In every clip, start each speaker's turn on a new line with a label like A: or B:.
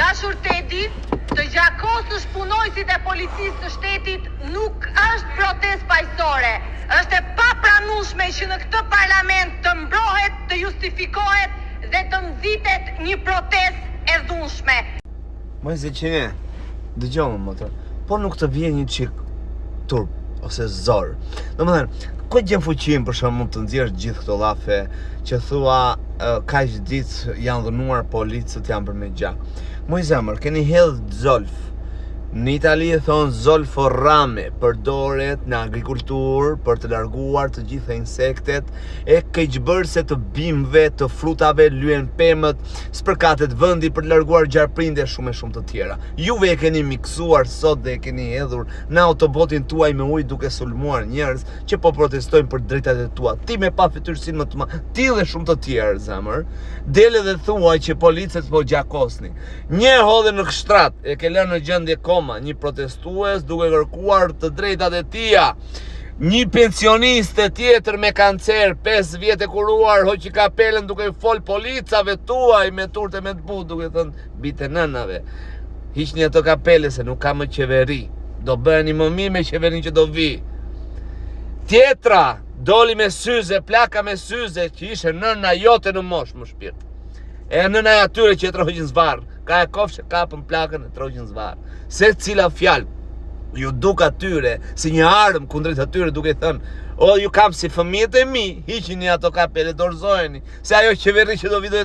A: Dashur Tedi, të gjakosësh punojësit e policisë të shtetit nuk është protestë paqësore. Është e papranueshme që në këtë parlament të mbrohet, të justifikohet dhe të nxitet një protestë e dhunshme.
B: Moj Zeqine, dëgjoj më të, po nuk të vjen një çik turp ose zor. Domethënë, ku gjen fuqinë për shkakun të nxjerrësh gjithë këto llafe që thua kaq ditë janë dhunuar policët janë për me gjak. Moj zemër, keni hedh zolf. Në Itali e thonë zolfo rame, përdoret në agrikulturë për të larguar të gjitha insektet e keqbërëse të bimëve, të frutave, lyen pemët, spërkatet vëndi për të larguar gjarprinde e shumë të tjera. Juve e keni miksuar sot dhe e keni hedhur në autobotin tuaj me ujë duke sulmuar njerëz që po protestojnë për drejtat e tua. Ti me pa fytyrësinë më të madhe, ti dhe shumë të tjerë, zemër, dele dhe thuaj që policët po gjakosni. Një hodhe në kështrat, e ke lënë në gjendje një protestues duke kërkuar të drejtat e tia. Një pensioniste tjetër me kancer, 5 vjet e kuruar, hoqi kapelen duke fol policave tuaj me turte me të but, duke thënë bite nënave. Hiqni ato kapele se nuk ka më qeveri. Do bëheni më mirë me qeverin që do vi. Tjetra doli me syze, plaka me syze, që ishe nëna jote në mosh më shpirt. E nëna e atyre që e troqin zvarë. Ka e kofshë kapën plakën e troqin zvarë. Se cila fjalë ju duk atyre si një armë kundrejt atyre duke thënë o ju kam si fëmijët e mi, hiqini ato kapele, dorëzojeni. Se ajo qeveri që do vide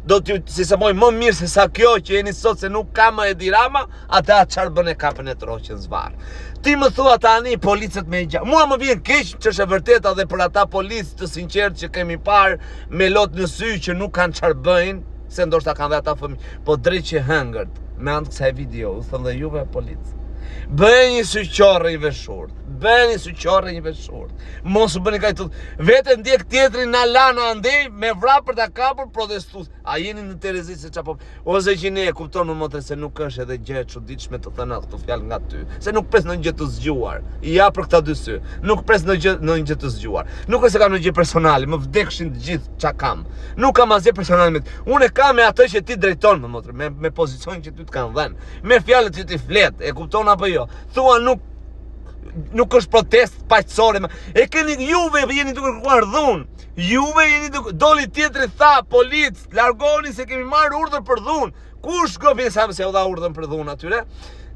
B: do t'ju si sa moj më mirë se sa kjo që jeni sot se nuk ka më Edi Rama, ata çfarë bën e kapën e troqin zvarë. Ti më thua tani policët me gjak. Mua më vjen keq që është e vërteta dhe për ata policë të sinqertë që kemi parë me lot në sy që nuk kanë çfarë bëjnë, se ndoshta kanë dhe ata fëmijë, po drejt që hëngërt me anë të kësaj video, u thënë dhe juve policë. Bëni një syqorre i veshurt. Bëni syqorre një veshurt. Mos u bëni kaq të vetë ndjek tjetrin na lana andej me vrap për ta kapur protestues. A jeni në Terezi se çapo? Ose që ne e kupton më motre se nuk është edhe gjë e çuditshme të thënë këto fjalë nga ty. Se nuk pres ndonjë gjë të zgjuar. Ja për këta dy sy. Nuk pres ndonjë gjë të zgjuar. Nuk është se kam ndonjë gjë personale, më vdekshin të gjithë çka kam. Nuk kam asgjë personale me ty. Unë kam me atë që ti drejton më motre, me pozicionin që ty të kanë dhënë. Me fjalët që ti flet, e kupton apo jo? Thua nuk është protest paqësore. E keni juve jeni duke kërkuar dhunë. Juve jeni duke doli tjetri tha polic, largoni se kemi marrë urdhër për dhunë. Kush gopi sa se u dha urdhën për dhunë atyre?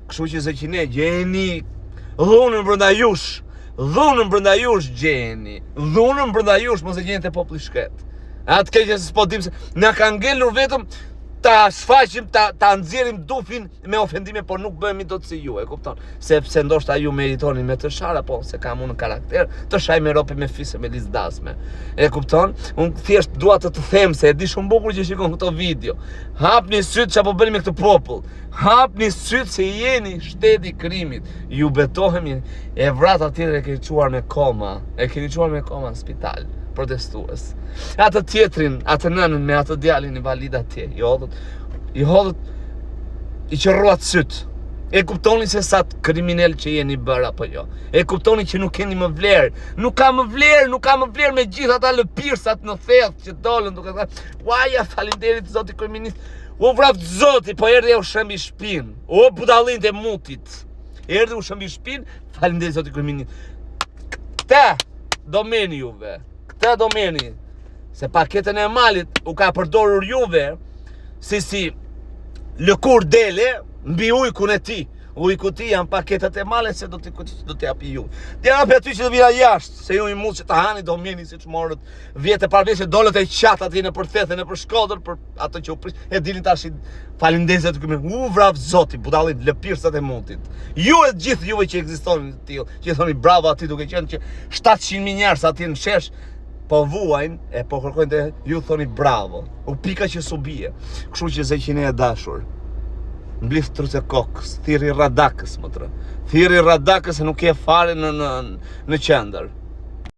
B: Kështu që Zeqine gjeni dhunën brenda jush. Dhunën brenda jush gjeni. Dhunën brenda jush mos e gjeni te populli shkret. Atë keq se s'po dim se na kanë ngelur vetëm ta shfaqim, ta nxjerrim dufin me ofendime, por nuk bëhemi dot si ju, e kupton? Sepse ndoshta ju meritoni me të shara, po se kam unë karakter, të shaj me rope me fisë me lizdasme. E kupton? Unë thjesht dua të them se e di shumë bukur që shikon këto video. Hapni syt çapo bëni me këtë popull. Hapni syt se jeni shteti i krimit. Ju betohemi e vrata tjetër e keni çuar me koma. E keni çuar me koma në spital. Protestues. Atë tjetrin, atë nënën me atë djalin i valid atje, i hodhët, i qërruat syt. E kuptoni se sa kriminal që jeni bërë apo jo. E kuptoni që nuk keni më vlerë. Nuk ka më vlerë me gjithë ata lëpirsat në thellë që dolën duke thënë, "Uaja, faleminderit zoti kryeminist. U vraft zoti, po erdhi u shëmbi shpinë. O budallin e mutit. Erdhi u shëmbi shpinë, faleminderit zoti kryeminist." Këta domeni juve. Këta domeni. Se paketën e malit u ka përdorur juve si lëkur dele mbi ujkun e ti. Ujku ti janë paketat e malit se do t'i japi ju. T'i japi aty që do vira jashtë, se ju i mund që të hani domeni si që morët vjetë e parveshë, dollët e qatë ati në përthethen e për Shkodër, për ato që u prish, e dilin tash falindezet të këmë, vrap zoti, budallit, lëpirsat e mundit. Ju e gjithë juve që ekzistonin të tillë, që thoni bravo ati duke qenë që 700.000 njerëz ati në shesh, po vuajnë e po kërkojnë të ju thoni bravo. U pika që su bie. Kështu që Zeqine e dashur. Mblith truce kokës, thirri radakës më tërë. Thirri radakës e nuk je fare në qendër.